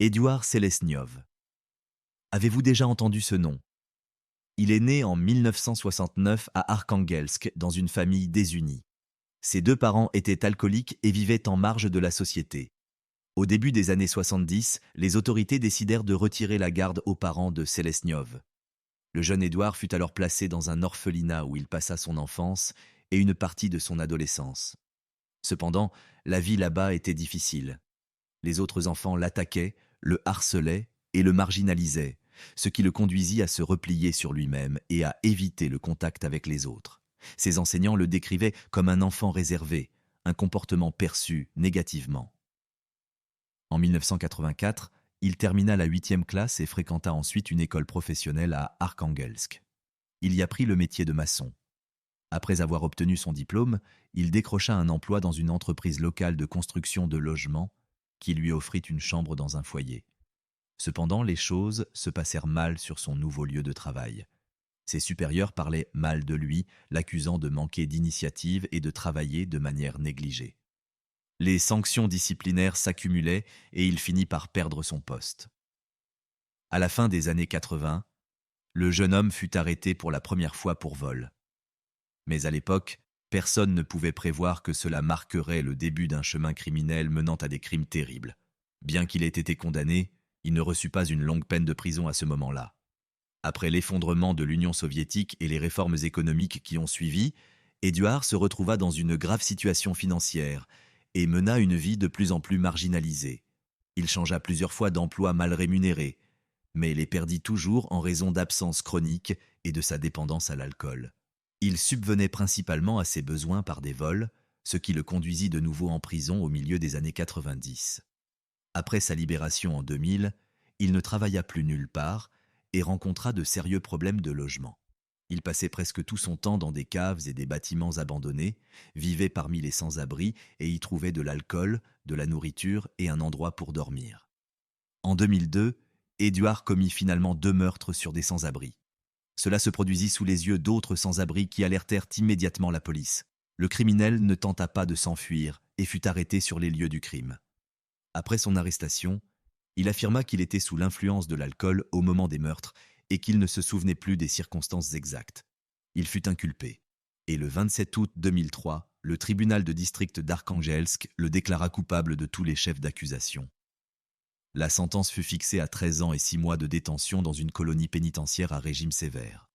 Édouard Selesniov. Avez-vous déjà entendu ce nom? Il est né en 1969 à Arkhangelsk dans une famille désunie. Ses deux parents étaient alcooliques et vivaient en marge de la société. Au début des années 70, les autorités décidèrent de retirer la garde aux parents de Selesniov. Le jeune Édouard fut alors placé dans un orphelinat où il passa son enfance et une partie de son adolescence. Cependant, la vie là-bas était difficile. Les autres enfants l'attaquaient, le harcelaient et le marginalisaient, ce qui le conduisit à se replier sur lui-même et à éviter le contact avec les autres. Ses enseignants le décrivaient comme un enfant réservé, un comportement perçu négativement. En 1984, il termina la 8e classe et fréquenta ensuite une école professionnelle à Arkhangelsk. Il y apprit le métier de maçon. Après avoir obtenu son diplôme, il décrocha un emploi dans une entreprise locale de construction de logements qui lui offrit une chambre dans un foyer. Cependant, les choses se passèrent mal sur son nouveau lieu de travail. Ses supérieurs parlaient mal de lui, l'accusant de manquer d'initiative et de travailler de manière négligée. Les sanctions disciplinaires s'accumulaient et il finit par perdre son poste. À la fin des années 80, le jeune homme fut arrêté pour la première fois pour vol. Mais à l'époque, personne ne pouvait prévoir que cela marquerait le début d'un chemin criminel menant à des crimes terribles. Bien qu'il ait été condamné, il ne reçut pas une longue peine de prison à ce moment-là. Après l'effondrement de l'Union soviétique et les réformes économiques qui ont suivi, Édouard se retrouva dans une grave situation financière et mena une vie de plus en plus marginalisée. Il changea plusieurs fois d'emploi mal rémunéré, mais les perdit toujours en raison d'absences chroniques et de sa dépendance à l'alcool. Il subvenait principalement à ses besoins par des vols, ce qui le conduisit de nouveau en prison au milieu des années 90. Après sa libération en 2000, il ne travailla plus nulle part et rencontra de sérieux problèmes de logement. Il passait presque tout son temps dans des caves et des bâtiments abandonnés, vivait parmi les sans-abri et y trouvait de l'alcool, de la nourriture et un endroit pour dormir. En 2002, Édouard commit finalement 2 meurtres sur des sans-abri. Cela se produisit sous les yeux d'autres sans-abri qui alertèrent immédiatement la police. Le criminel ne tenta pas de s'enfuir et fut arrêté sur les lieux du crime. Après son arrestation, il affirma qu'il était sous l'influence de l'alcool au moment des meurtres et qu'il ne se souvenait plus des circonstances exactes. Il fut inculpé. Et le 27 août 2003, le tribunal de district d'Arkhangelsk le déclara coupable de tous les chefs d'accusation. La sentence fut fixée à 13 ans et 6 mois de détention dans une colonie pénitentiaire à régime sévère.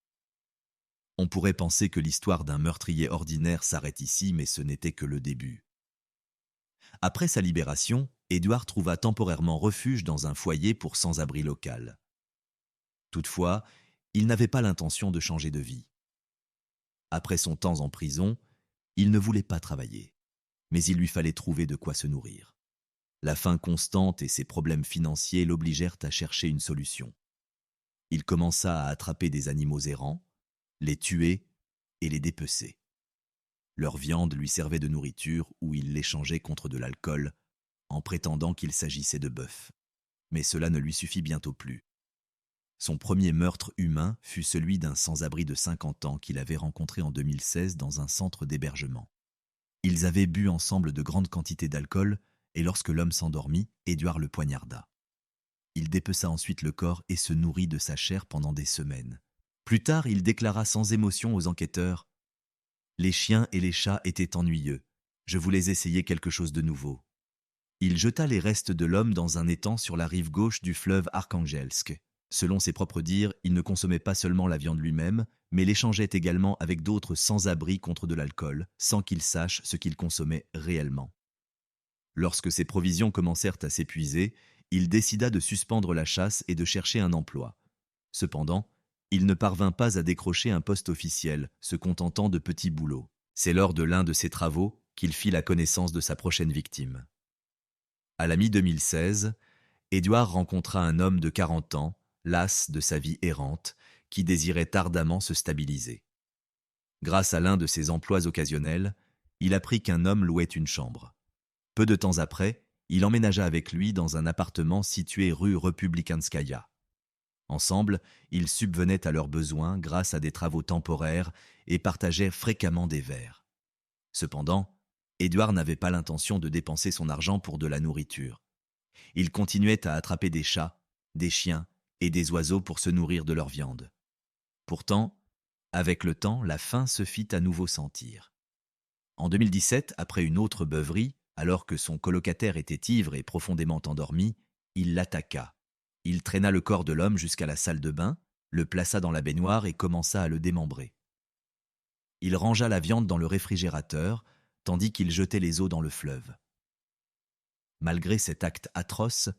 On pourrait penser que l'histoire d'un meurtrier ordinaire s'arrête ici, mais ce n'était que le début. Après sa libération, Édouard trouva temporairement refuge dans un foyer pour sans-abri local. Toutefois, il n'avait pas l'intention de changer de vie. Après son temps en prison, il ne voulait pas travailler, mais il lui fallait trouver de quoi se nourrir. La faim constante et ses problèmes financiers l'obligèrent à chercher une solution. Il commença à attraper des animaux errants, les tuer et les dépecer. Leur viande lui servait de nourriture ou il l'échangeait contre de l'alcool en prétendant qu'il s'agissait de bœuf. Mais cela ne lui suffit bientôt plus. Son premier meurtre humain fut celui d'un sans-abri de 50 ans qu'il avait rencontré en 2016 dans un centre d'hébergement. Ils avaient bu ensemble de grandes quantités d'alcool et lorsque l'homme s'endormit, Édouard le poignarda. Il dépeça ensuite le corps et se nourrit de sa chair pendant des semaines. Plus tard, il déclara sans émotion aux enquêteurs « Les chiens et les chats étaient ennuyeux. Je voulais essayer quelque chose de nouveau. » Il jeta les restes de l'homme dans un étang sur la rive gauche du fleuve Arkhangelsk. Selon ses propres dires, il ne consommait pas seulement la viande lui-même, mais l'échangeait également avec d'autres sans-abri contre de l'alcool, sans qu'il sache ce qu'il consommait réellement. Lorsque ses provisions commencèrent à s'épuiser, il décida de suspendre la chasse et de chercher un emploi. Cependant, il ne parvint pas à décrocher un poste officiel, se contentant de petits boulots. C'est lors de l'un de ses travaux qu'il fit la connaissance de sa prochaine victime. À la mi-2016, Édouard rencontra un homme de 40 ans, las de sa vie errante, qui désirait ardemment se stabiliser. Grâce à l'un de ses emplois occasionnels, il apprit qu'un homme louait une chambre. Peu de temps après, il emménagea avec lui dans un appartement situé rue Republikanskaya. Ensemble, ils subvenaient à leurs besoins grâce à des travaux temporaires et partageaient fréquemment des verres. Cependant, Édouard n'avait pas l'intention de dépenser son argent pour de la nourriture. Ils continuaient à attraper des chats, des chiens et des oiseaux pour se nourrir de leur viande. Pourtant, avec le temps, la faim se fit à nouveau sentir. En 2017, après une autre beuverie, alors que son colocataire était ivre et profondément endormi, il l'attaqua. Il traîna le corps de l'homme jusqu'à la salle de bain, le plaça dans la baignoire et commença à le démembrer. Il rangea la viande dans le réfrigérateur, tandis qu'il jetait les os dans le fleuve. Malgré cet acte atroce,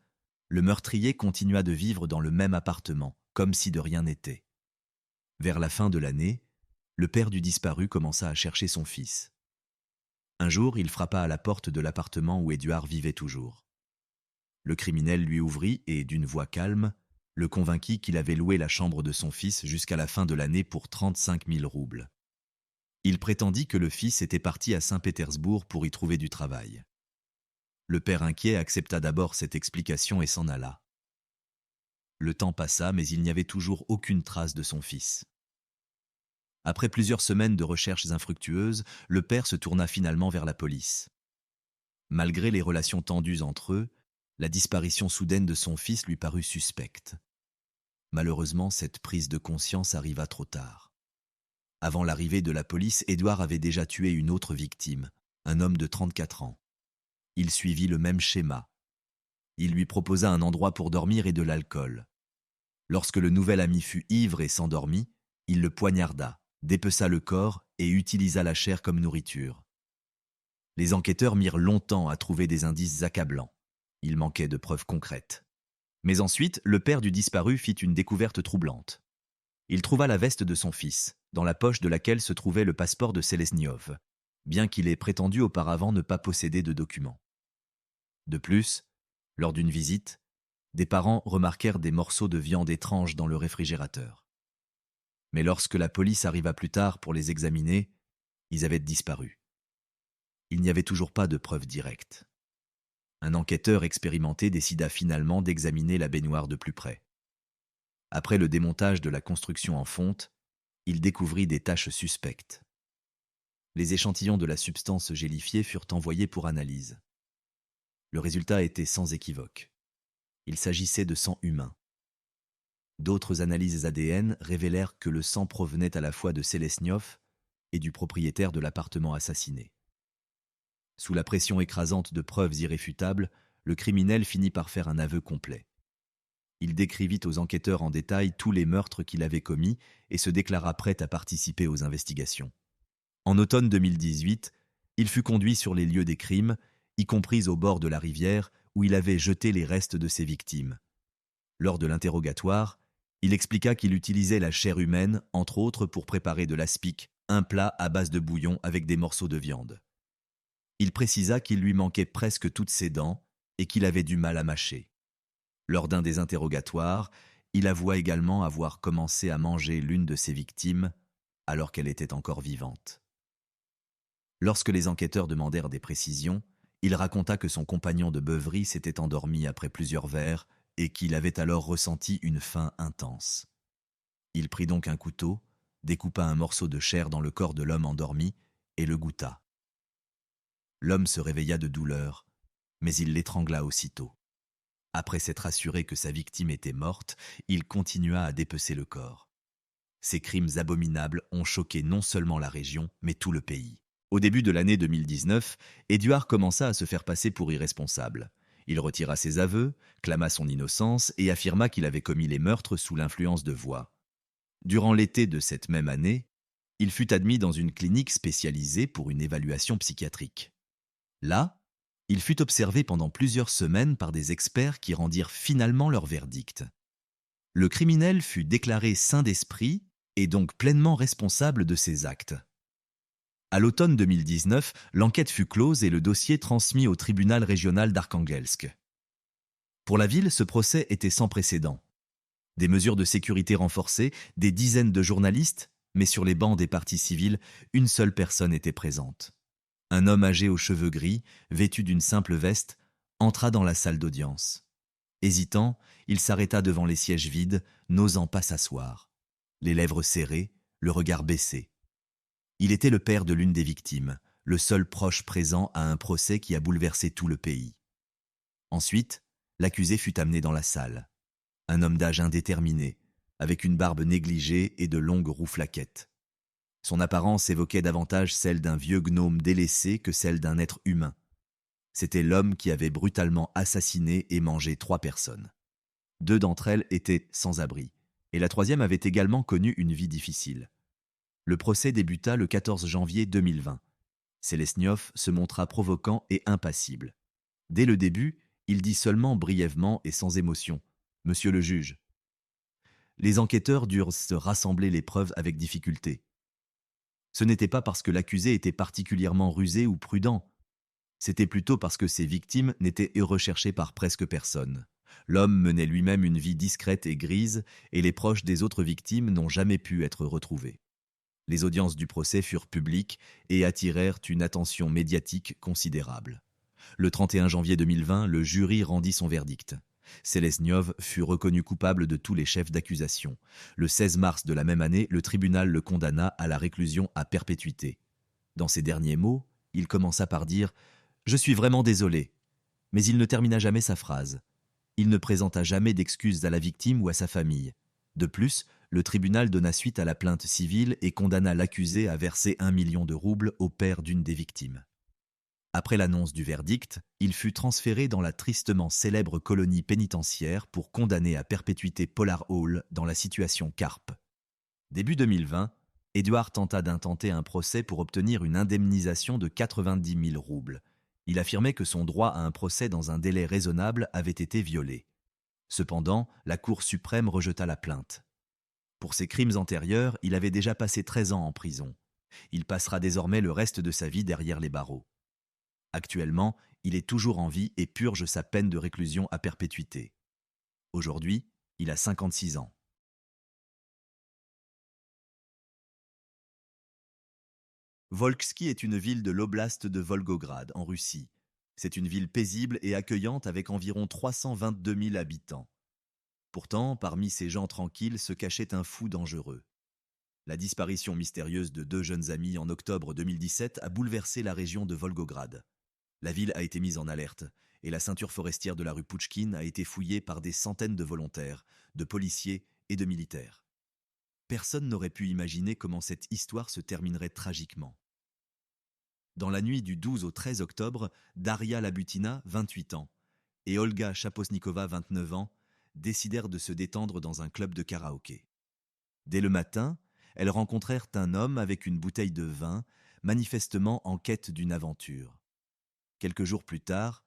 le meurtrier continua de vivre dans le même appartement, comme si de rien n'était. Vers la fin de l'année, le père du disparu commença à chercher son fils. Un jour, il frappa à la porte de l'appartement où Édouard vivait toujours. Le criminel lui ouvrit et, d'une voix calme, le convainquit qu'il avait loué la chambre de son fils jusqu'à la fin de l'année pour 35 000 roubles. Il prétendit que le fils était parti à Saint-Pétersbourg pour y trouver du travail. Le père inquiet accepta d'abord cette explication et s'en alla. Le temps passa, mais il n'y avait toujours aucune trace de son fils. Après plusieurs semaines de recherches infructueuses, le père se tourna finalement vers la police. Malgré les relations tendues entre eux, la disparition soudaine de son fils lui parut suspecte. Malheureusement, cette prise de conscience arriva trop tard. Avant l'arrivée de la police, Édouard avait déjà tué une autre victime, un homme de 34 ans. Il suivit le même schéma. Il lui proposa un endroit pour dormir et de l'alcool. Lorsque le nouvel ami fut ivre et s'endormit, il le poignarda, dépeça le corps et utilisa la chair comme nourriture. Les enquêteurs mirent longtemps à trouver des indices accablants. Il manquait de preuves concrètes. Mais ensuite, le père du disparu fit une découverte troublante. Il trouva la veste de son fils, dans la poche de laquelle se trouvait le passeport de Selesniov, bien qu'il ait prétendu auparavant ne pas posséder de documents. De plus, lors d'une visite, des parents remarquèrent des morceaux de viande étranges dans le réfrigérateur. Mais lorsque la police arriva plus tard pour les examiner, ils avaient disparu. Il n'y avait toujours pas de preuves directes. Un enquêteur expérimenté décida finalement d'examiner la baignoire de plus près. Après le démontage de la construction en fonte, il découvrit des taches suspectes. Les échantillons de la substance gélifiée furent envoyés pour analyse. Le résultat était sans équivoque. Il s'agissait de sang humain. D'autres analyses ADN révélèrent que le sang provenait à la fois de Selesniov et du propriétaire de l'appartement assassiné. Sous la pression écrasante de preuves irréfutables, le criminel finit par faire un aveu complet. Il décrivit aux enquêteurs en détail tous les meurtres qu'il avait commis et se déclara prêt à participer aux investigations. En automne 2018, il fut conduit sur les lieux des crimes, y compris au bord de la rivière où il avait jeté les restes de ses victimes. Lors de l'interrogatoire, il expliqua qu'il utilisait la chair humaine, entre autres pour préparer de l'aspic, un plat à base de bouillon avec des morceaux de viande. Il précisa qu'il lui manquait presque toutes ses dents et qu'il avait du mal à mâcher. Lors d'un des interrogatoires, il avoua également avoir commencé à manger l'une de ses victimes alors qu'elle était encore vivante. Lorsque les enquêteurs demandèrent des précisions, il raconta que son compagnon de beuverie s'était endormi après plusieurs verres et qu'il avait alors ressenti une faim intense. Il prit donc un couteau, découpa un morceau de chair dans le corps de l'homme endormi et le goûta. L'homme se réveilla de douleur, mais il l'étrangla aussitôt. Après s'être assuré que sa victime était morte, il continua à dépecer le corps. Ces crimes abominables ont choqué non seulement la région, mais tout le pays. Au début de l'année 2019, Édouard commença à se faire passer pour irresponsable. Il retira ses aveux, clama son innocence et affirma qu'il avait commis les meurtres sous l'influence de voix. Durant l'été de cette même année, il fut admis dans une clinique spécialisée pour une évaluation psychiatrique. Là, il fut observé pendant plusieurs semaines par des experts qui rendirent finalement leur verdict. Le criminel fut déclaré sain d'esprit et donc pleinement responsable de ses actes. À l'automne 2019, l'enquête fut close et le dossier transmis au tribunal régional d'Arkhangelsk. Pour la ville, ce procès était sans précédent. Des mesures de sécurité renforcées, des dizaines de journalistes, mais sur les bancs des parties civiles, une seule personne était présente. Un homme âgé aux cheveux gris, vêtu d'une simple veste, entra dans la salle d'audience. Hésitant, il s'arrêta devant les sièges vides, n'osant pas s'asseoir. Les lèvres serrées, le regard baissé. Il était le père de l'une des victimes, le seul proche présent à un procès qui a bouleversé tout le pays. Ensuite, L'accusé fut amené dans la salle. Un homme d'âge indéterminé, avec une barbe négligée et de longues rouflaquettes. Son apparence évoquait davantage celle d'un vieux gnome délaissé que celle d'un être humain. C'était l'homme qui avait brutalement assassiné et mangé 3 personnes. 2 d'entre elles étaient sans abri, et la troisième avait également connu une vie difficile. Le procès débuta le 14 janvier 2020. Selesniov se montra provoquant et impassible. Dès le début, il dit seulement brièvement et sans émotion « Monsieur le juge ». Les enquêteurs durent se rassembler les preuves avec difficulté. Ce n'était pas parce que l'accusé était particulièrement rusé ou prudent, c'était plutôt parce que ses victimes n'étaient recherchées par presque personne. L'homme menait lui-même une vie discrète et grise, et les proches des autres victimes n'ont jamais pu être retrouvés. Les audiences du procès furent publiques et attirèrent une attention médiatique considérable. Le 31 janvier 2020, le jury rendit son verdict. Selesniov fut reconnu coupable de tous les chefs d'accusation. Le 16 mars de la même année, le tribunal le condamna à la réclusion à perpétuité. Dans ses derniers mots, il commença par dire « Je suis vraiment désolé », mais il ne termina jamais sa phrase. Il ne présenta jamais d'excuses à la victime ou à sa famille. De plus, le tribunal donna suite à la plainte civile et condamna l'accusé à verser 1 million de roubles au père d'une des victimes. Après l'annonce du verdict, il fut transféré dans la tristement célèbre colonie pénitentiaire pour condamner à perpétuité Polar Hall dans la situation Carpe. Début 2020, Édouard tenta d'intenter un procès pour obtenir une indemnisation de 90 000 roubles. Il affirmait que son droit à un procès dans un délai raisonnable avait été violé. Cependant, la Cour suprême rejeta la plainte. Pour ses crimes antérieurs, il avait déjà passé 13 ans en prison. Il passera désormais le reste de sa vie derrière les barreaux. Actuellement, il est toujours en vie et purge sa peine de réclusion à perpétuité. Aujourd'hui, il a 56 ans. Volksky est une ville de l'oblast de Volgograd, en Russie. C'est une ville paisible et accueillante avec environ 322 000 habitants. Pourtant, parmi ces gens tranquilles se cachait un fou dangereux. La disparition mystérieuse de 2 jeunes amis en octobre 2017 a bouleversé la région de Volgograd. La ville a été mise en alerte et la ceinture forestière de la rue Pouchkine a été fouillée par des centaines de volontaires, de policiers et de militaires. Personne n'aurait pu imaginer comment cette histoire se terminerait tragiquement. Dans la nuit du 12 au 13 octobre, Daria Labutina, 28 ans, et Olga Chaposnikova, 29 ans, décidèrent de se détendre dans un club de karaoké. Dès le matin, elles rencontrèrent un homme avec une bouteille de vin, manifestement en quête d'une aventure. Quelques jours plus tard,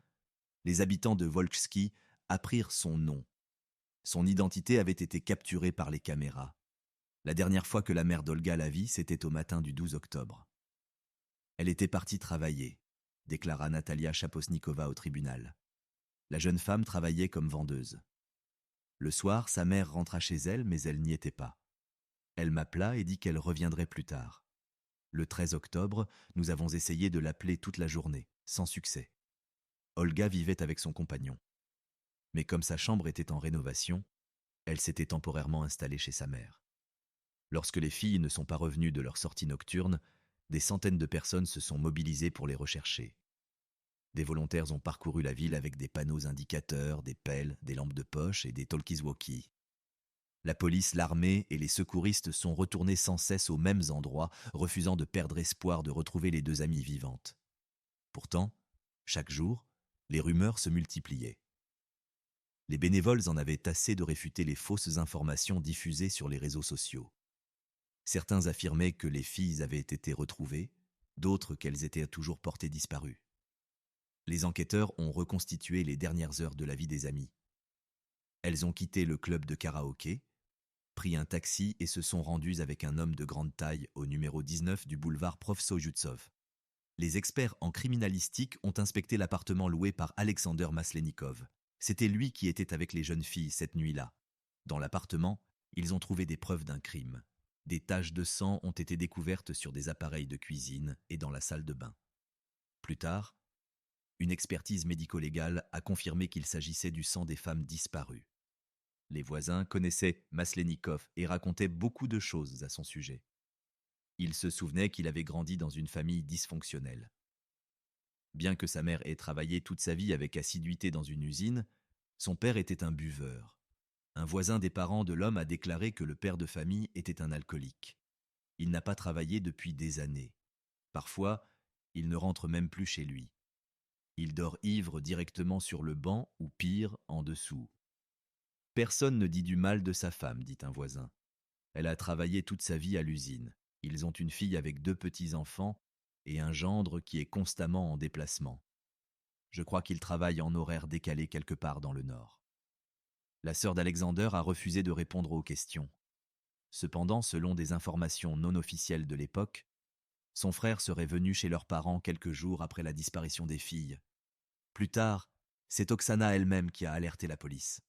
les habitants de Volksky apprirent son nom. Son identité avait été capturée par les caméras. La dernière fois que la mère d'Olga la vit, c'était au matin du 12 octobre. Elle était partie travailler, déclara Natalia Chaposnikova au tribunal. La jeune femme travaillait comme vendeuse. Le soir, sa mère rentra chez elle, mais elle n'y était pas. Elle m'appela et dit qu'elle reviendrait plus tard. Le 13 octobre, nous avons essayé de l'appeler toute la journée, sans succès. Olga vivait avec son compagnon. Mais comme sa chambre était en rénovation, elle s'était temporairement installée chez sa mère. Lorsque les filles ne sont pas revenues de leur sortie nocturne, des centaines de personnes se sont mobilisées pour les rechercher. Des volontaires ont parcouru la ville avec des panneaux indicateurs, des pelles, des lampes de poche et des talkies-walkies. La police, l'armée et les secouristes sont retournés sans cesse aux mêmes endroits, refusant de perdre espoir de retrouver les 2 amies vivantes. Pourtant, chaque jour, les rumeurs se multipliaient. Les bénévoles en avaient assez de réfuter les fausses informations diffusées sur les réseaux sociaux. Certains affirmaient que les filles avaient été retrouvées, d'autres qu'elles étaient toujours portées disparues. Les enquêteurs ont reconstitué les dernières heures de la vie des amies. Elles ont quitté le club de karaoké, pris un taxi et se sont rendues avec un homme de grande taille au numéro 19 du boulevard Prof. Les experts en criminalistique ont inspecté l'appartement loué par Alexander Maslenikov. C'était lui qui était avec les jeunes filles cette nuit-là. Dans l'appartement, ils ont trouvé des preuves d'un crime. Des taches de sang ont été découvertes sur des appareils de cuisine et dans la salle de bain. Plus tard, une expertise médico-légale a confirmé qu'il s'agissait du sang des femmes disparues. Les voisins connaissaient Maslenikov et racontaient beaucoup de choses à son sujet. Ils se souvenaient qu'il avait grandi dans une famille dysfonctionnelle. Bien que sa mère ait travaillé toute sa vie avec assiduité dans une usine, Son père était un buveur. Un voisin des parents de l'homme a déclaré que le père de famille était un alcoolique. Il n'a pas travaillé depuis des années. Parfois, il ne rentre même plus chez lui. Il dort ivre directement sur le banc ou pire, en dessous. Personne ne dit du mal de sa femme, dit un voisin. Elle a travaillé toute sa vie à l'usine. Ils ont une fille avec 2 petits-enfants et un gendre qui est constamment en déplacement. Je crois qu'il travaille en horaire décalé quelque part dans le nord. La sœur d'Alexander a refusé de répondre aux questions. Cependant, selon des informations non officielles de l'époque, son frère serait venu chez leurs parents quelques jours après la disparition des filles. Plus tard, c'est Oksana elle-même qui a alerté la police.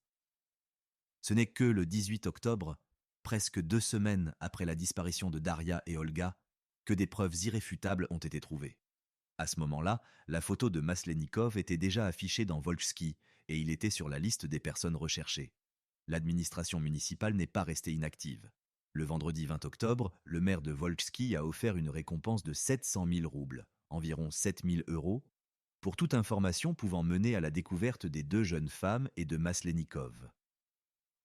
Ce n'est que le 18 octobre, presque 2 semaines après la disparition de Daria et Olga, que des preuves irréfutables ont été trouvées. À ce moment-là, la photo de Maslenikov était déjà affichée dans Volchsky et il était sur la liste des personnes recherchées. L'administration municipale n'est pas restée inactive. Le vendredi 20 octobre, le maire de Volchsky a offert une récompense de 700 000 roubles, environ 7 000 euros, pour toute information pouvant mener à la découverte des 2 jeunes femmes et de Maslenikov.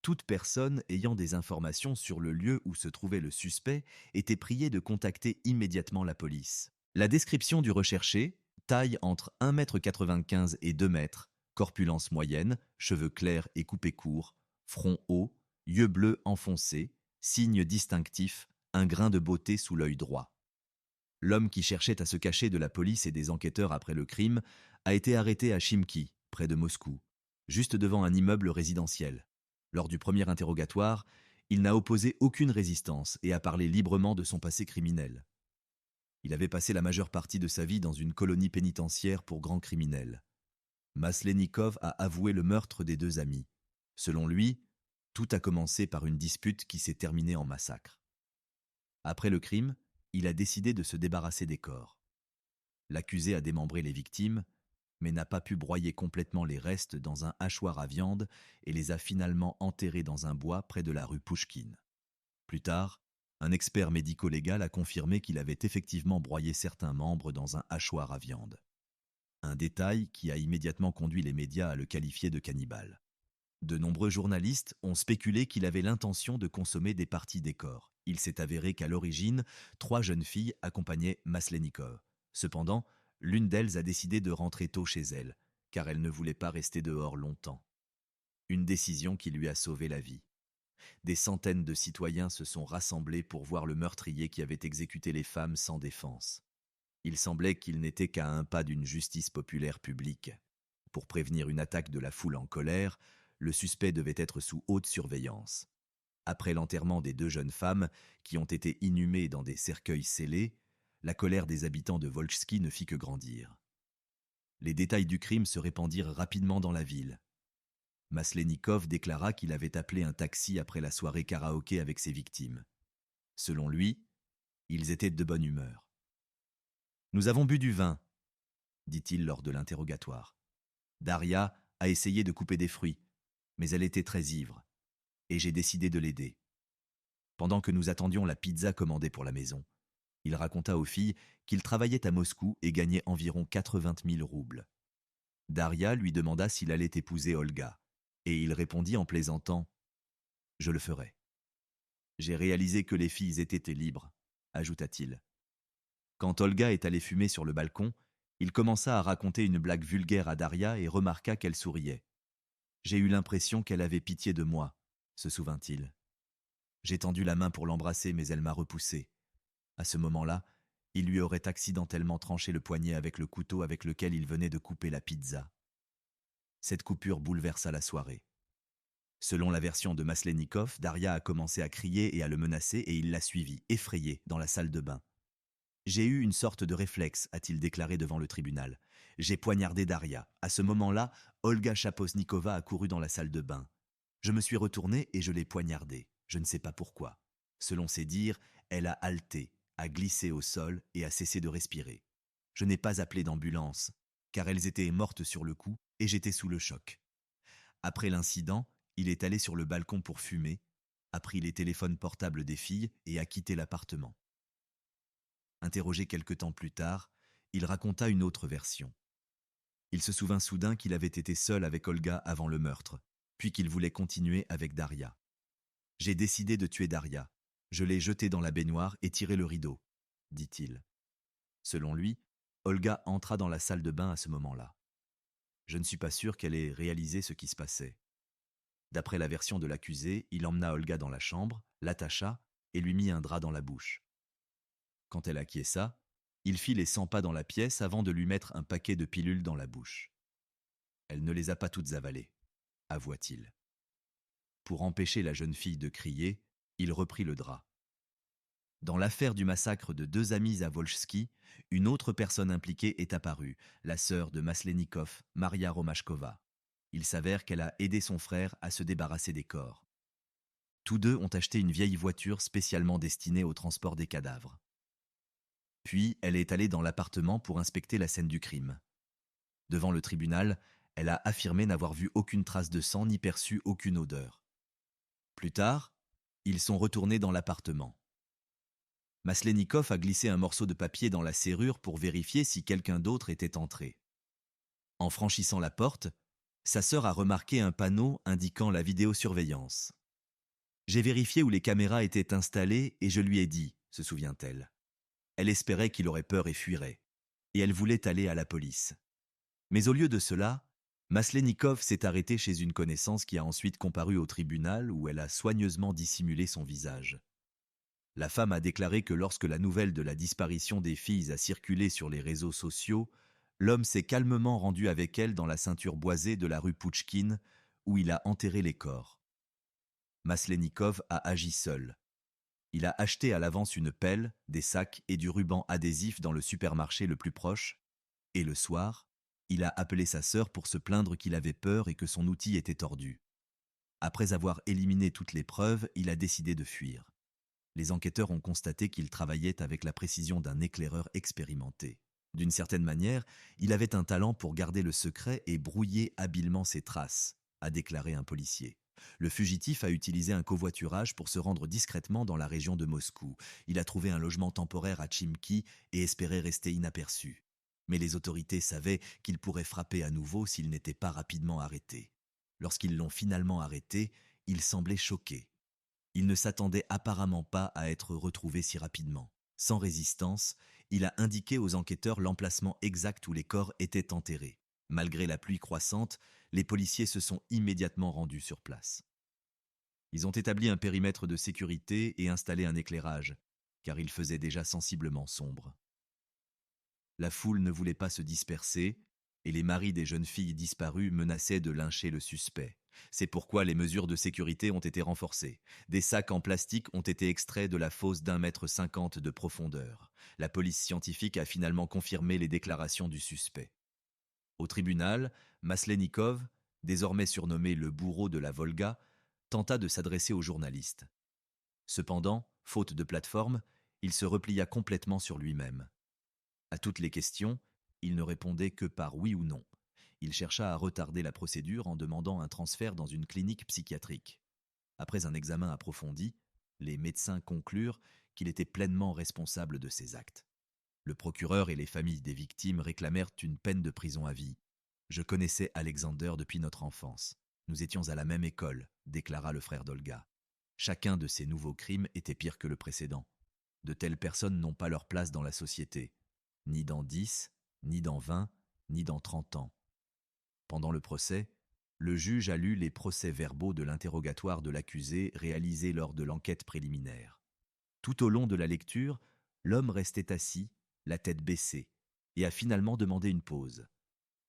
Toute personne ayant des informations sur le lieu où se trouvait le suspect était priée de contacter immédiatement la police. La description du recherché, taille entre 1,95 m et 2 m, corpulence moyenne, cheveux clairs et coupés courts, front haut, yeux bleus enfoncés, signe distinctif, un grain de beauté sous l'œil droit. L'homme qui cherchait à se cacher de la police et des enquêteurs après le crime a été arrêté à Chimki, près de Moscou, juste devant un immeuble résidentiel. Lors du premier interrogatoire, il n'a opposé aucune résistance et a parlé librement de son passé criminel. Il avait passé la majeure partie de sa vie dans une colonie pénitentiaire pour grands criminels. Maslenikov a avoué le meurtre des 2 amis. Selon lui, tout a commencé par une dispute qui s'est terminée en massacre. Après le crime, il a décidé de se débarrasser des corps. L'accusé a démembré les victimes, mais n'a pas pu broyer complètement les restes dans un hachoir à viande et les a finalement enterrés dans un bois près de la rue Pouchkine. Plus tard, un expert médico-légal a confirmé qu'il avait effectivement broyé certains membres dans un hachoir à viande. Un détail qui a immédiatement conduit les médias à le qualifier de cannibale. De nombreux journalistes ont spéculé qu'il avait l'intention de consommer des parties des corps. Il s'est avéré qu'à l'origine, 3 jeunes filles accompagnaient Maslenikov. Cependant, l'une d'elles a décidé de rentrer tôt chez elle, car elle ne voulait pas rester dehors longtemps. Une décision qui lui a sauvé la vie. Des centaines de citoyens se sont rassemblés pour voir le meurtrier qui avait exécuté les femmes sans défense. Il semblait qu'il n'était qu'à un pas d'une justice populaire publique. Pour prévenir une attaque de la foule en colère, le suspect devait être sous haute surveillance. Après l'enterrement des 2 jeunes femmes, qui ont été inhumées dans des cercueils scellés, la colère des habitants de Volchsky ne fit que grandir. Les détails du crime se répandirent rapidement dans la ville. Maslenikov déclara qu'il avait appelé un taxi après la soirée karaoké avec ses victimes. Selon lui, ils étaient de bonne humeur. « Nous avons bu du vin », dit-il lors de l'interrogatoire. Daria a essayé de couper des fruits, mais elle était très ivre, et j'ai décidé de l'aider. Pendant que nous attendions la pizza commandée pour la maison, il raconta aux filles qu'il travaillait à Moscou et gagnait environ 80 000 roubles. Daria lui demanda s'il allait épouser Olga, et il répondit en plaisantant « Je le ferai ». J'ai réalisé que les filles étaient libres, ajouta-t-il. Quand Olga est allée fumer sur le balcon, il commença à raconter une blague vulgaire à Daria et remarqua qu'elle souriait. J'ai eu l'impression qu'elle avait pitié de moi, se souvint-il. J'ai tendu la main pour l'embrasser, mais elle m'a repoussé. À ce moment-là, il lui aurait accidentellement tranché le poignet avec le couteau avec lequel il venait de couper la pizza. Cette coupure bouleversa la soirée. Selon la version de Maslenikov, Daria a commencé à crier et à le menacer et il l'a suivi, effrayé, dans la salle de bain. « J'ai eu une sorte de réflexe », a-t-il déclaré devant le tribunal. « J'ai poignardé Daria. À ce moment-là, Olga Chaposnikova a couru dans la salle de bain. Je me suis retourné et je l'ai poignardée. Je ne sais pas pourquoi. Selon ses dires, elle a halté, a glissé au sol et a cessé de respirer. Je n'ai pas appelé d'ambulance, car elles étaient mortes sur le coup et j'étais sous le choc. Après l'incident, il est allé sur le balcon pour fumer, a pris les téléphones portables des filles et a quitté l'appartement. » Interrogé quelque temps plus tard, il raconta une autre version. Il se souvint soudain qu'il avait été seul avec Olga avant le meurtre, puis qu'il voulait continuer avec Daria. « J'ai décidé de tuer Daria. Je l'ai jetée dans la baignoire et tiré le rideau, » dit-il. Selon lui, Olga entra dans la salle de bain à ce moment-là. Je ne suis pas sûr qu'elle ait réalisé ce qui se passait. D'après la version de l'accusé, il emmena Olga dans la chambre, l'attacha et lui mit un drap dans la bouche. Quand elle acquiesça, il fit les 100 pas dans la pièce avant de lui mettre un paquet de pilules dans la bouche. Elle ne les a pas toutes avalées, avoua-t-il. Pour empêcher la jeune fille de crier, il reprit le drap. Dans l'affaire du massacre de 2 amis à Volchsky, une autre personne impliquée est apparue, la sœur de Maslenikov, Maria Romashkova. Il s'avère qu'elle a aidé son frère à se débarrasser des corps. Tous deux ont acheté une vieille voiture spécialement destinée au transport des cadavres. Puis, elle est allée dans l'appartement pour inspecter la scène du crime. Devant le tribunal, elle a affirmé n'avoir vu aucune trace de sang ni perçu aucune odeur. Plus tard, ils sont retournés dans l'appartement. Maslenikov a glissé un morceau de papier dans la serrure pour vérifier si quelqu'un d'autre était entré. En franchissant la porte, sa sœur a remarqué un panneau indiquant la vidéosurveillance. « J'ai vérifié où les caméras étaient installées et je lui ai dit, » se souvient-elle. Elle espérait qu'il aurait peur et fuirait, et elle voulait aller à la police. Mais au lieu de cela, Maslenikov s'est arrêtée chez une connaissance qui a ensuite comparu au tribunal où elle a soigneusement dissimulé son visage. La femme a déclaré que lorsque la nouvelle de la disparition des filles a circulé sur les réseaux sociaux, l'homme s'est calmement rendu avec elle dans la ceinture boisée de la rue Pouchkine, où il a enterré les corps. Maslenikov a agi seul. Il a acheté à l'avance une pelle, des sacs et du ruban adhésif dans le supermarché le plus proche, et le soir, il a appelé sa sœur pour se plaindre qu'il avait peur et que son outil était tordu. Après avoir éliminé toutes les preuves, il a décidé de fuir. Les enquêteurs ont constaté qu'il travaillait avec la précision d'un éclaireur expérimenté. D'une certaine manière, il avait un talent pour garder le secret et brouiller habilement ses traces, a déclaré un policier. Le fugitif a utilisé un covoiturage pour se rendre discrètement dans la région de Moscou. Il a trouvé un logement temporaire à Chimki et espérait rester inaperçu. Mais les autorités savaient qu'il pourrait frapper à nouveau s'il n'était pas rapidement arrêté. Lorsqu'ils l'ont finalement arrêté, il semblait choqué. Il ne s'attendait apparemment pas à être retrouvé si rapidement. Sans résistance, il a indiqué aux enquêteurs l'emplacement exact où les corps étaient enterrés. Malgré la pluie croissante, les policiers se sont immédiatement rendus sur place. Ils ont établi un périmètre de sécurité et installé un éclairage, car il faisait déjà sensiblement sombre. La foule ne voulait pas se disperser, et les maris des jeunes filles disparues menaçaient de lyncher le suspect. C'est pourquoi les mesures de sécurité ont été renforcées. Des sacs en plastique ont été extraits de la fosse d'1,50 m de profondeur. La police scientifique a finalement confirmé les déclarations du suspect. Au tribunal, Maslenikov, désormais surnommé le bourreau de la Volga, tenta de s'adresser aux journalistes. Cependant, faute de plateforme, il se replia complètement sur lui-même. À toutes les questions, il ne répondait que par oui ou non. Il chercha à retarder la procédure en demandant un transfert dans une clinique psychiatrique. Après un examen approfondi, les médecins conclurent qu'il était pleinement responsable de ses actes. Le procureur et les familles des victimes réclamèrent une peine de prison à vie. « Je connaissais Alexander depuis notre enfance. Nous étions à la même école », déclara le frère d'Olga. Chacun de ces nouveaux crimes était pire que le précédent. De telles personnes n'ont pas leur place dans la société, ni dans 10, ni dans 20, ni dans 30 ans. Pendant le procès, le juge a lu les procès-verbaux de l'interrogatoire de l'accusé réalisé lors de l'enquête préliminaire. Tout au long de la lecture, l'homme restait assis, la tête baissée, et a finalement demandé une pause.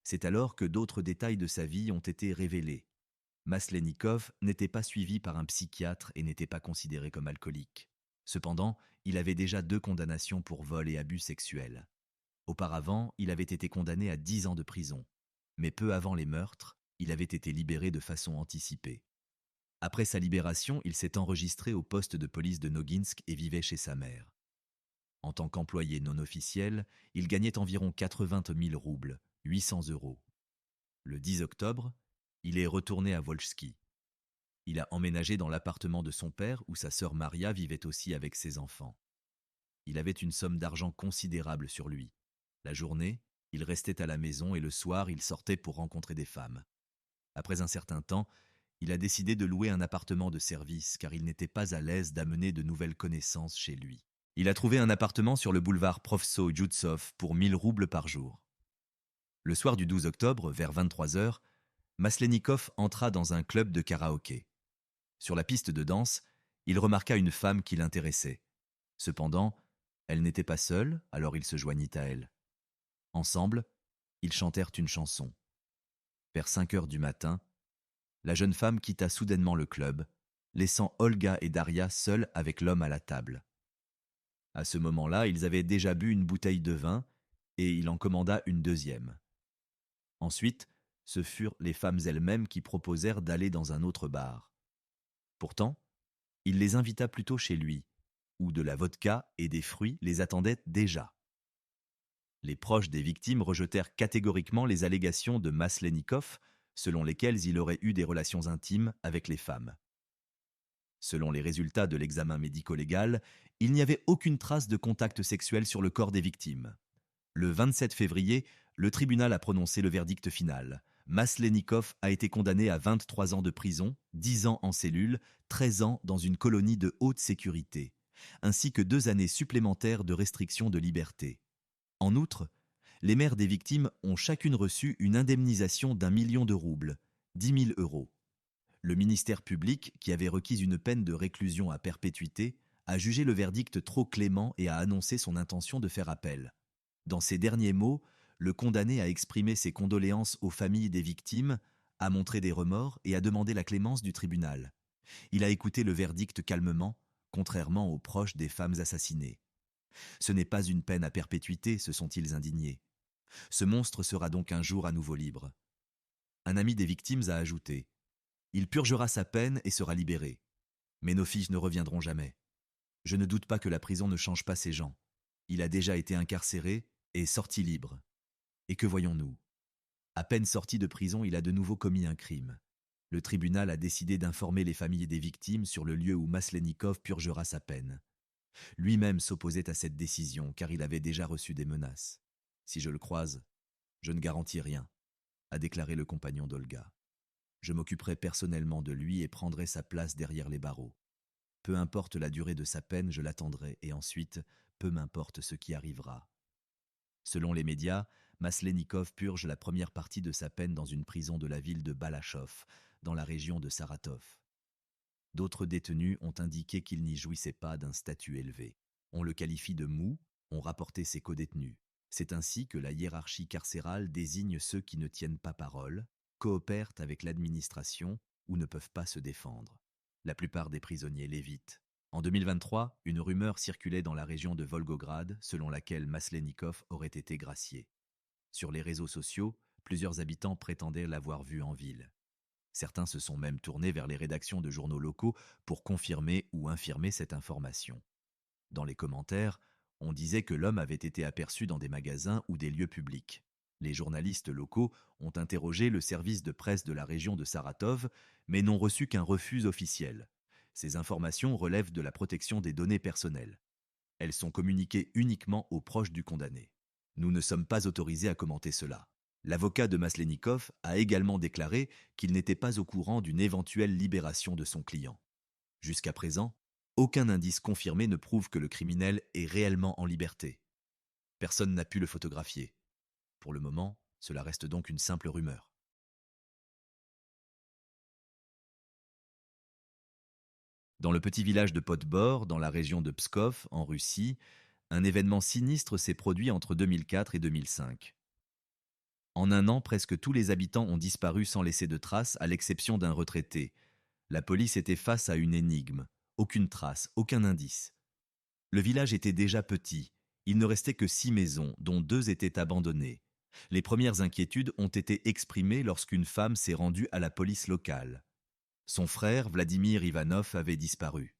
C'est alors que d'autres détails de sa vie ont été révélés. Maslenikov n'était pas suivi par un psychiatre et n'était pas considéré comme alcoolique. Cependant, il avait déjà 2 condamnations pour vol et abus sexuels. Auparavant, il avait été condamné à 10 ans de prison. Mais peu avant les meurtres, il avait été libéré de façon anticipée. Après sa libération, il s'est enregistré au poste de police de Noginsk et vivait chez sa mère. En tant qu'employé non officiel, il gagnait environ 80 000 roubles, 800 €. Le 10 octobre, il est retourné à Volchsky. Il a emménagé dans l'appartement de son père où sa sœur Maria vivait aussi avec ses enfants. Il avait une somme d'argent considérable sur lui. La journée, Il restait à la maison et le soir, il sortait pour rencontrer des femmes. Après un certain temps, il a décidé de louer un appartement de service car il n'était pas à l'aise d'amener de nouvelles connaissances chez lui. Il a trouvé un appartement sur le boulevard Profso-Youtsov pour 1000 roubles par jour. Le soir du 12 octobre, vers 23 heures, Maslenikov entra dans un club de karaoké. Sur la piste de danse, il remarqua une femme qui l'intéressait. Cependant, elle n'était pas seule, alors il se joignit à elle. Ensemble, ils chantèrent une chanson. Vers 5 heures du matin, la jeune femme quitta soudainement le club, laissant Olga et Daria seuls avec l'homme à la table. À ce moment-là, ils avaient déjà bu une bouteille de vin et il en commanda une deuxième. Ensuite, ce furent les femmes elles-mêmes qui proposèrent d'aller dans un autre bar. Pourtant, il les invita plutôt chez lui, où de la vodka et des fruits les attendaient déjà. Les proches des victimes rejetèrent catégoriquement les allégations de Maslenikov, selon lesquelles il aurait eu des relations intimes avec les femmes. Selon les résultats de l'examen médico-légal, il n'y avait aucune trace de contact sexuel sur le corps des victimes. Le 27 février, le tribunal a prononcé le verdict final. Maslenikov a été condamné à 23 ans de prison, 10 ans en cellule, 13 ans dans une colonie de haute sécurité, ainsi que 2 années supplémentaires de restriction de liberté. En outre, les mères des victimes ont chacune reçu une indemnisation d'1 million de roubles, 10 000 euros. Le ministère public, qui avait requis une peine de réclusion à perpétuité, a jugé le verdict trop clément et a annoncé son intention de faire appel. Dans ses derniers mots, le condamné a exprimé ses condoléances aux familles des victimes, a montré des remords et a demandé la clémence du tribunal. Il a écouté le verdict calmement, contrairement aux proches des femmes assassinées. Ce n'est pas une peine à perpétuité, se sont-ils indignés. Ce monstre sera donc un jour à nouveau libre. Un ami des victimes a ajouté « Il purgera sa peine et sera libéré. Mais nos filles ne reviendront jamais. Je ne doute pas que la prison ne change pas ces gens. Il a déjà été incarcéré et sorti libre. Et que voyons-nous? À peine sorti de prison, il a de nouveau commis un crime. Le tribunal a décidé d'informer les familles des victimes sur le lieu où Maslenikov purgera sa peine. Lui-même s'opposait à cette décision car il avait déjà reçu des menaces. Si je le croise, je ne garantis rien, a déclaré le compagnon d'Olga. Je m'occuperai personnellement de lui et prendrai sa place derrière les barreaux. Peu importe la durée de sa peine, je l'attendrai et ensuite, peu m'importe ce qui arrivera. Selon les médias, Maslenikov purge la première partie de sa peine dans une prison de la ville de Balachov, dans la région de Saratov. D'autres détenus ont indiqué qu'il n'y jouissait pas d'un statut élevé. On le qualifie de mou, ont rapporté ses codétenus. C'est ainsi que la hiérarchie carcérale désigne ceux qui ne tiennent pas parole, coopèrent avec l'administration ou ne peuvent pas se défendre. La plupart des prisonniers l'évitent. En 2023, une rumeur circulait dans la région de Volgograd selon laquelle Maslenikov aurait été gracié. Sur les réseaux sociaux, plusieurs habitants prétendaient l'avoir vu en ville. Certains se sont même tournés vers les rédactions de journaux locaux pour confirmer ou infirmer cette information. Dans les commentaires, on disait que l'homme avait été aperçu dans des magasins ou des lieux publics. Les journalistes locaux ont interrogé le service de presse de la région de Saratov, mais n'ont reçu qu'un refus officiel. Ces informations relèvent de la protection des données personnelles. Elles sont communiquées uniquement aux proches du condamné. Nous ne sommes pas autorisés à commenter cela. L'avocat de Maslenikov a également déclaré qu'il n'était pas au courant d'une éventuelle libération de son client. Jusqu'à présent, aucun indice confirmé ne prouve que le criminel est réellement en liberté. Personne n'a pu le photographier. Pour le moment, cela reste donc une simple rumeur. Dans le petit village de Podbor, dans la région de Pskov, en Russie, un événement sinistre s'est produit entre 2004 et 2005. En un an, presque tous les habitants ont disparu sans laisser de traces, à l'exception d'un retraité. La police était face à une énigme. Aucune trace, aucun indice. Le village était déjà petit. Il ne restait que 6 maisons, dont 2 étaient abandonnées. Les premières inquiétudes ont été exprimées lorsqu'une femme s'est rendue à la police locale. Son frère, Vladimir Ivanov, avait disparu.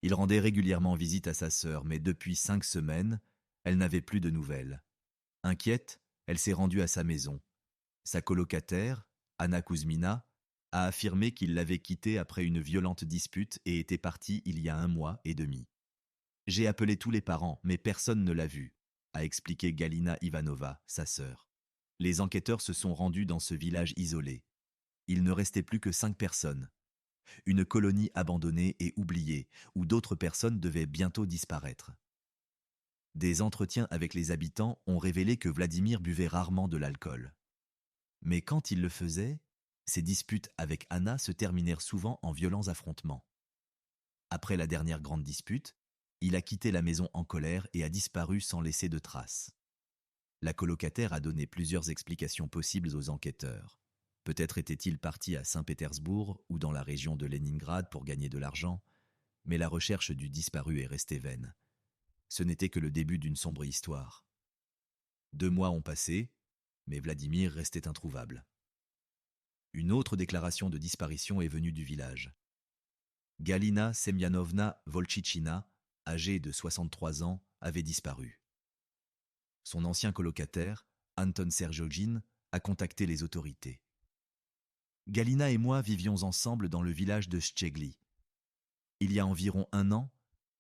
Il rendait régulièrement visite à sa sœur, mais depuis 5 semaines, elle n'avait plus de nouvelles. Inquiète, elle s'est rendue à sa maison. Sa colocataire, Anna Kuzmina, a affirmé qu'il l'avait quittée après une violente dispute et était parti il y a 1 mois et demi. « J'ai appelé tous les parents, mais personne ne l'a vue », a expliqué Galina Ivanova, sa sœur. Les enquêteurs se sont rendus dans ce village isolé. Il ne restait plus que 5 personnes. Une colonie abandonnée et oubliée, où d'autres personnes devaient bientôt disparaître. Des entretiens avec les habitants ont révélé que Vladimir buvait rarement de l'alcool. Mais quand il le faisait, ses disputes avec Anna se terminèrent souvent en violents affrontements. Après la dernière grande dispute, il a quitté la maison en colère et a disparu sans laisser de traces. La colocataire a donné plusieurs explications possibles aux enquêteurs. Peut-être était-il parti à Saint-Pétersbourg ou dans la région de Leningrad pour gagner de l'argent, mais la recherche du disparu est restée vaine. Ce n'était que le début d'une sombre histoire. 2 mois ont passé, mais Vladimir restait introuvable. Une autre déclaration de disparition est venue du village. Galina Semyanovna Volchichina, âgée de 63 ans, avait disparu. Son ancien colocataire, Anton Serjogin, a contacté les autorités. Galina et moi vivions ensemble dans le village de Stchegli. Il y a environ 1 an,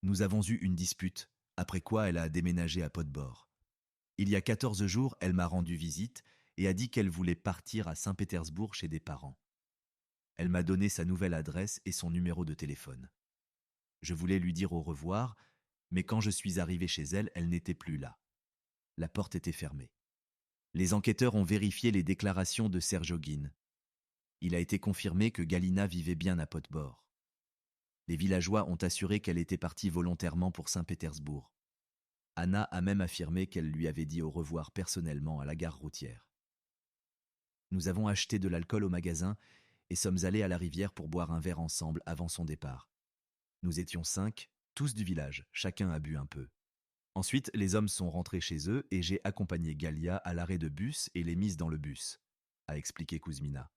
nous avons eu une dispute, après quoi elle a déménagé à Podbor. Il y a 14 jours, elle m'a rendu visite et a dit qu'elle voulait partir à Saint-Pétersbourg chez des parents. Elle m'a donné sa nouvelle adresse et son numéro de téléphone. Je voulais lui dire au revoir, mais quand je suis arrivé chez elle, elle n'était plus là. La porte était fermée. Les enquêteurs ont vérifié les déclarations de Serjogin. Il a été confirmé que Galina vivait bien à Podbor. Les villageois ont assuré qu'elle était partie volontairement pour Saint-Pétersbourg. Anna a même affirmé qu'elle lui avait dit au revoir personnellement à la gare routière. Nous avons acheté de l'alcool au magasin et sommes allés à la rivière pour boire un verre ensemble avant son départ. Nous étions 5, tous du village, chacun a bu un peu. Ensuite, les hommes sont rentrés chez eux et j'ai accompagné Galia à l'arrêt de bus et l'ai mise dans le bus, a expliqué Kuzmina.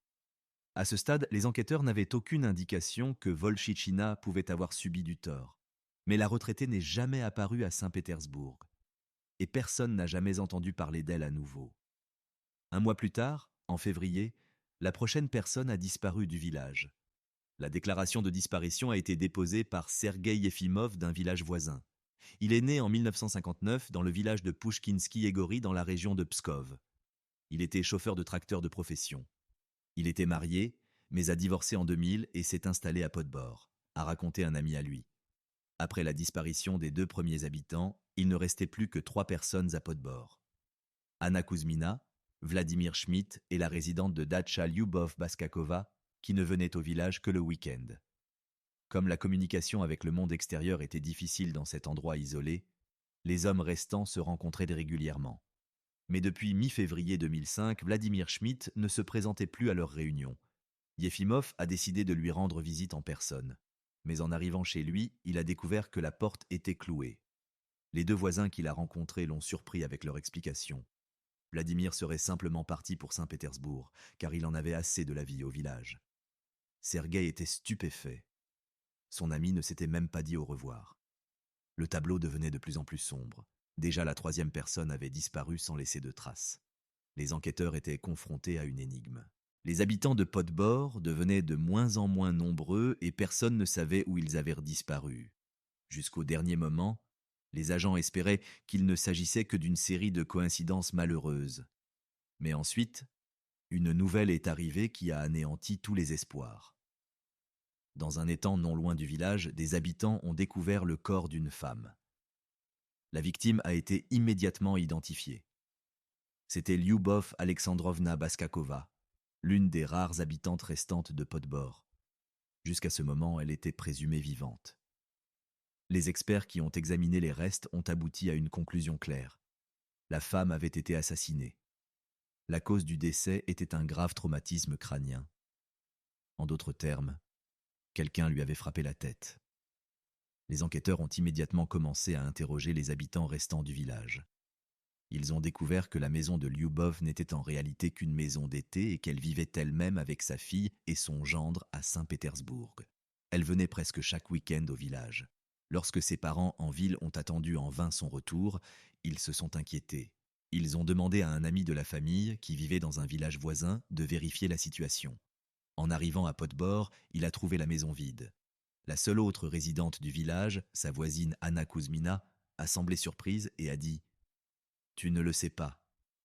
À ce stade, les enquêteurs n'avaient aucune indication que Volchichina pouvait avoir subi du tort. Mais la retraitée n'est jamais apparue à Saint-Pétersbourg. Et personne n'a jamais entendu parler d'elle à nouveau. 1 mois plus tard, en février, la prochaine personne a disparu du village. La déclaration de disparition a été déposée par Sergueï Yefimov d'un village voisin. Il est né en 1959 dans le village de Pouchkinsky-Egori dans la région de Pskov. Il était chauffeur de tracteur de profession. Il était marié, mais a divorcé en 2000 et s'est installé à Podbor, a raconté un ami à lui. Après la disparition des 2 premiers habitants, il ne restait plus que 3 personnes à Podbor. Anna Kuzmina, Vladimir Schmidt et la résidente de Datcha Lyubov Baskakova, qui ne venait au village que le week-end. Comme la communication avec le monde extérieur était difficile dans cet endroit isolé, les hommes restants se rencontraient régulièrement. Mais depuis mi-février 2005, Vladimir Schmidt ne se présentait plus à leurs réunions. Yefimov a décidé de lui rendre visite en personne. Mais en arrivant chez lui, il a découvert que la porte était clouée. Les 2 voisins qu'il a rencontrés l'ont surpris avec leur explication. Vladimir serait simplement parti pour Saint-Pétersbourg, car il en avait assez de la vie au village. Sergueï était stupéfait. Son ami ne s'était même pas dit au revoir. Le tableau devenait de plus en plus sombre. Déjà la 3e personne avait disparu sans laisser de traces. Les enquêteurs étaient confrontés à une énigme. Les habitants de Podbor devenaient de moins en moins nombreux et personne ne savait où ils avaient disparu. Jusqu'au dernier moment, les agents espéraient qu'il ne s'agissait que d'une série de coïncidences malheureuses. Mais ensuite, une nouvelle est arrivée qui a anéanti tous les espoirs. Dans un étang non loin du village, des habitants ont découvert le corps d'une femme. La victime a été immédiatement identifiée. C'était Lyubov Alexandrovna Baskakova, l'une des rares habitantes restantes de Podbor. Jusqu'à ce moment, elle était présumée vivante. Les experts qui ont examiné les restes ont abouti à une conclusion claire. La femme avait été assassinée. La cause du décès était un grave traumatisme crânien. En d'autres termes, quelqu'un lui avait frappé la tête. Les enquêteurs ont immédiatement commencé à interroger les habitants restants du village. Ils ont découvert que la maison de Lyubov n'était en réalité qu'une maison d'été et qu'elle vivait elle-même avec sa fille et son gendre à Saint-Pétersbourg. Elle venait presque chaque week-end au village. Lorsque ses parents en ville ont attendu en vain son retour, ils se sont inquiétés. Ils ont demandé à un ami de la famille, qui vivait dans un village voisin, de vérifier la situation. En arrivant à Podbor, il a trouvé la maison vide. La seule autre résidente du village, sa voisine Anna Kuzmina, a semblé surprise et a dit « Tu ne le sais pas,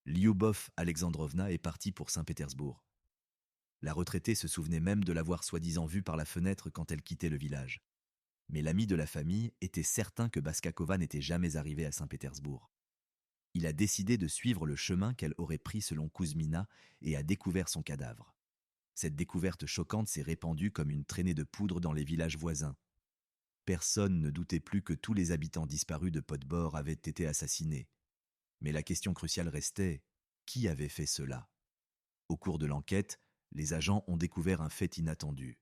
Lyubov Alexandrovna est partie pour Saint-Pétersbourg. La retraitée se souvenait même de l'avoir soi-disant vue par la fenêtre quand elle quittait le village. Mais l'ami de la famille était certain que Baskakova n'était jamais arrivée à Saint-Pétersbourg. Il a décidé de suivre le chemin qu'elle aurait pris selon Kouzmina et a découvert son cadavre. Cette découverte choquante s'est répandue comme une traînée de poudre dans les villages voisins. Personne ne doutait plus que tous les habitants disparus de Podbor avaient été assassinés. Mais la question cruciale restait, qui avait fait cela? Au cours de l'enquête, les agents ont découvert un fait inattendu.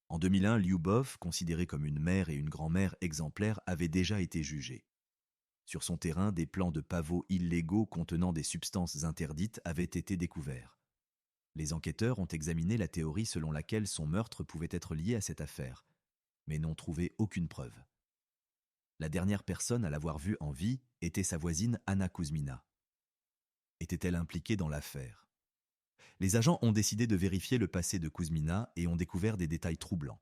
En 2001, Lyubov, considéré comme une mère et une grand-mère exemplaires, avait déjà été jugé. Sur son terrain, des plants de pavots illégaux contenant des substances interdites avaient été découverts. Les enquêteurs ont examiné la théorie selon laquelle son meurtre pouvait être lié à cette affaire, mais n'ont trouvé aucune preuve. La dernière personne à l'avoir vue en vie était sa voisine Anna Kouzmina. Était-elle impliquée dans l'affaire? Les agents ont décidé de vérifier le passé de Kouzmina et ont découvert des détails troublants.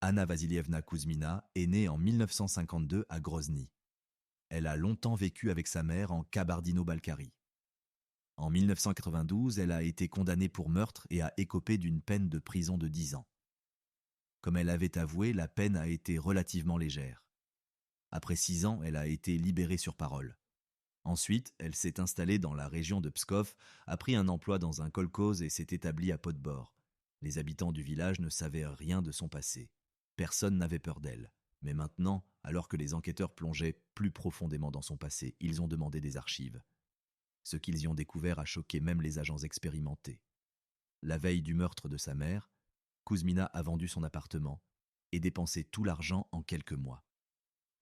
Anna Vasilievna Kouzmina est née en 1952 à Grozny. Elle a longtemps vécu avec sa mère en Kabardino-Balkarie. En 1992, elle a été condamnée pour meurtre et a écopé d'une peine de prison de 10 ans. Comme elle avait avoué, la peine a été relativement légère. Après 6 ans, elle a été libérée sur parole. Ensuite, elle s'est installée dans la région de Pskov, a pris un emploi dans un kolkhoz et s'est établie à Podbor. Les habitants du village ne savaient rien de son passé. Personne n'avait peur d'elle. Mais maintenant, alors que les enquêteurs plongeaient plus profondément dans son passé, ils ont demandé des archives. Ce qu'ils y ont découvert a choqué même les agents expérimentés. La veille du meurtre de sa mère, Kouzmina a vendu son appartement et dépensé tout l'argent en quelques mois.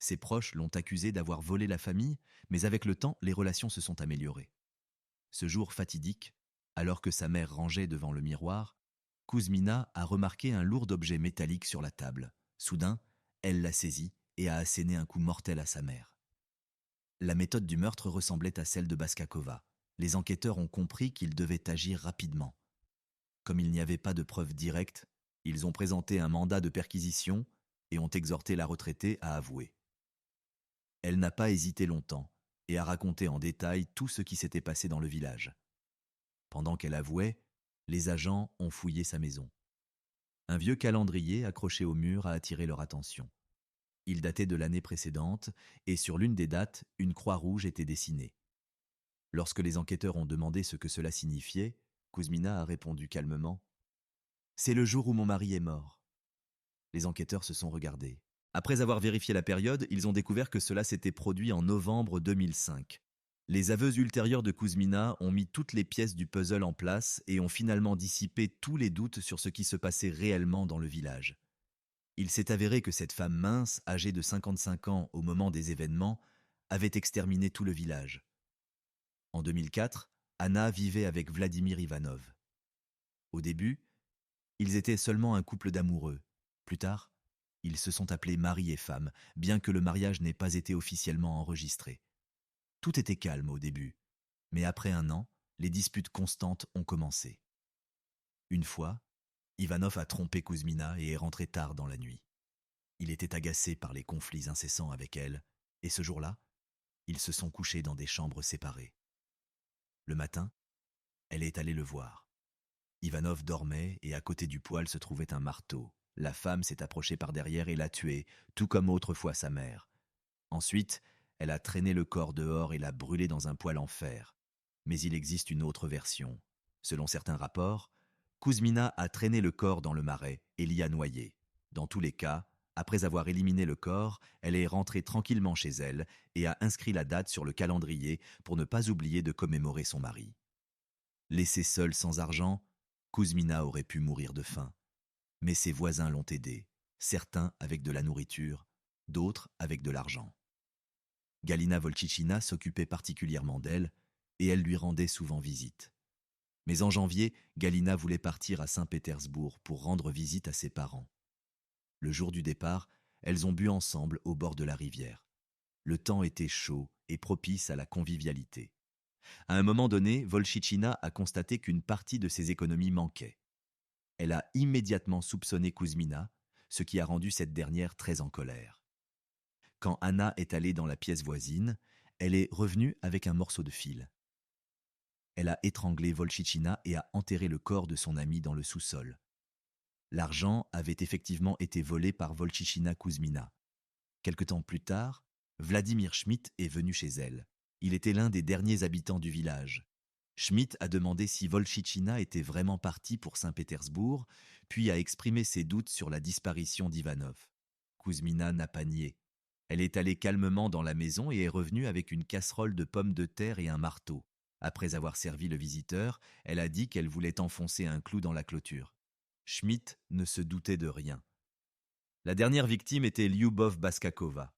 Ses proches l'ont accusé d'avoir volé la famille, mais avec le temps, les relations se sont améliorées. Ce jour fatidique, alors que sa mère rangeait devant le miroir, Kouzmina a remarqué un lourd objet métallique sur la table. Soudain, elle l'a saisi et a asséné un coup mortel à sa mère. La méthode du meurtre ressemblait à celle de Baskakova. Les enquêteurs ont compris qu'ils devaient agir rapidement. Comme il n'y avait pas de preuves directes, ils ont présenté un mandat de perquisition et ont exhorté la retraitée à avouer. Elle n'a pas hésité longtemps et a raconté en détail tout ce qui s'était passé dans le village. Pendant qu'elle avouait, les agents ont fouillé sa maison. Un vieux calendrier accroché au mur a attiré leur attention. Il datait de l'année précédente et sur l'une des dates, une croix rouge était dessinée. Lorsque les enquêteurs ont demandé ce que cela signifiait, Kouzmina a répondu calmement « C'est le jour où mon mari est mort ». Les enquêteurs se sont regardés. Après avoir vérifié la période, ils ont découvert que cela s'était produit en novembre 2005. Les aveux ultérieurs de Kouzmina ont mis toutes les pièces du puzzle en place et ont finalement dissipé tous les doutes sur ce qui se passait réellement dans le village. Il s'est avéré que cette femme mince, âgée de 55 ans au moment des événements, avait exterminé tout le village. En 2004, Anna vivait avec Vladimir Ivanov. Au début, ils étaient seulement un couple d'amoureux. Plus tard, ils se sont appelés mari et femme, bien que le mariage n'ait pas été officiellement enregistré. Tout était calme au début, mais après 1 an, les disputes constantes ont commencé. Une fois, Ivanov a trompé Kouzmina et est rentré tard dans la nuit. Il était agacé par les conflits incessants avec elle, et ce jour-là, ils se sont couchés dans des chambres séparées. Le matin, elle est allée le voir. Ivanov dormait et à côté du poêle se trouvait un marteau. La femme s'est approchée par derrière et l'a tué, tout comme autrefois sa mère. Ensuite, elle a traîné le corps dehors et l'a brûlé dans un poêle en fer. Mais il existe une autre version. Selon certains rapports, Kouzmina a traîné le corps dans le marais et l'y a noyé. Dans tous les cas, après avoir éliminé le corps, elle est rentrée tranquillement chez elle et a inscrit la date sur le calendrier pour ne pas oublier de commémorer son mari. Laissée seule sans argent, Kouzmina aurait pu mourir de faim. Mais ses voisins l'ont aidée, certains avec de la nourriture, d'autres avec de l'argent. Galina Volchichina s'occupait particulièrement d'elle et elle lui rendait souvent visite. Mais en janvier, Galina voulait partir à Saint-Pétersbourg pour rendre visite à ses parents. Le jour du départ, elles ont bu ensemble au bord de la rivière. Le temps était chaud et propice à la convivialité. À un moment donné, Volchichina a constaté qu'une partie de ses économies manquait. Elle a immédiatement soupçonné Kouzmina, ce qui a rendu cette dernière très en colère. Quand Anna est allée dans la pièce voisine, elle est revenue avec un morceau de fil. Elle a étranglé Volchichina et a enterré le corps de son ami dans le sous-sol. L'argent avait effectivement été volé par Volchichina Kuzmina. Quelque temps plus tard, Vladimir Schmidt est venu chez elle. Il était l'un des derniers habitants du village. Schmidt a demandé si Volchichina était vraiment parti pour Saint-Pétersbourg, puis a exprimé ses doutes sur la disparition d'Ivanov. Kuzmina n'a pas nié. Elle est allée calmement dans la maison et est revenue avec une casserole de pommes de terre et un marteau. Après avoir servi le visiteur, elle a dit qu'elle voulait enfoncer un clou dans la clôture. Schmidt ne se doutait de rien. La dernière victime était Lyubov Baskakova.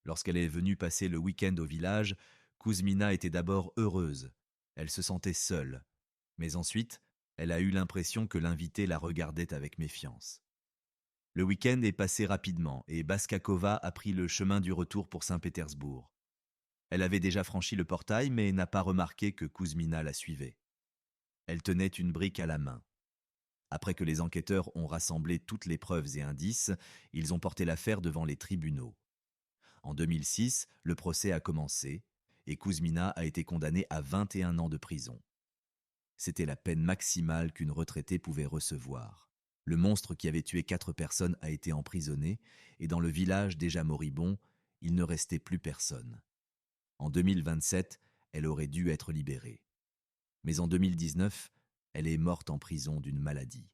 Lorsqu'elle est venue passer le week-end au village, Kuzmina était d'abord heureuse. Elle se sentait seule. Mais ensuite, elle a eu l'impression que l'invité la regardait avec méfiance. Le week-end est passé rapidement et Baskakova a pris le chemin du retour pour Saint-Pétersbourg. Elle avait déjà franchi le portail mais n'a pas remarqué que Kuzmina la suivait. Elle tenait une brique à la main. Après que les enquêteurs ont rassemblé toutes les preuves et indices, ils ont porté l'affaire devant les tribunaux. En 2006, le procès a commencé et Kuzmina a été condamnée à 21 ans de prison. C'était la peine maximale qu'une retraitée pouvait recevoir. Le monstre qui avait tué 4 personnes a été emprisonné et dans le village déjà moribond, il ne restait plus personne. En 2027, elle aurait dû être libérée. Mais en 2019, elle est morte en prison d'une maladie.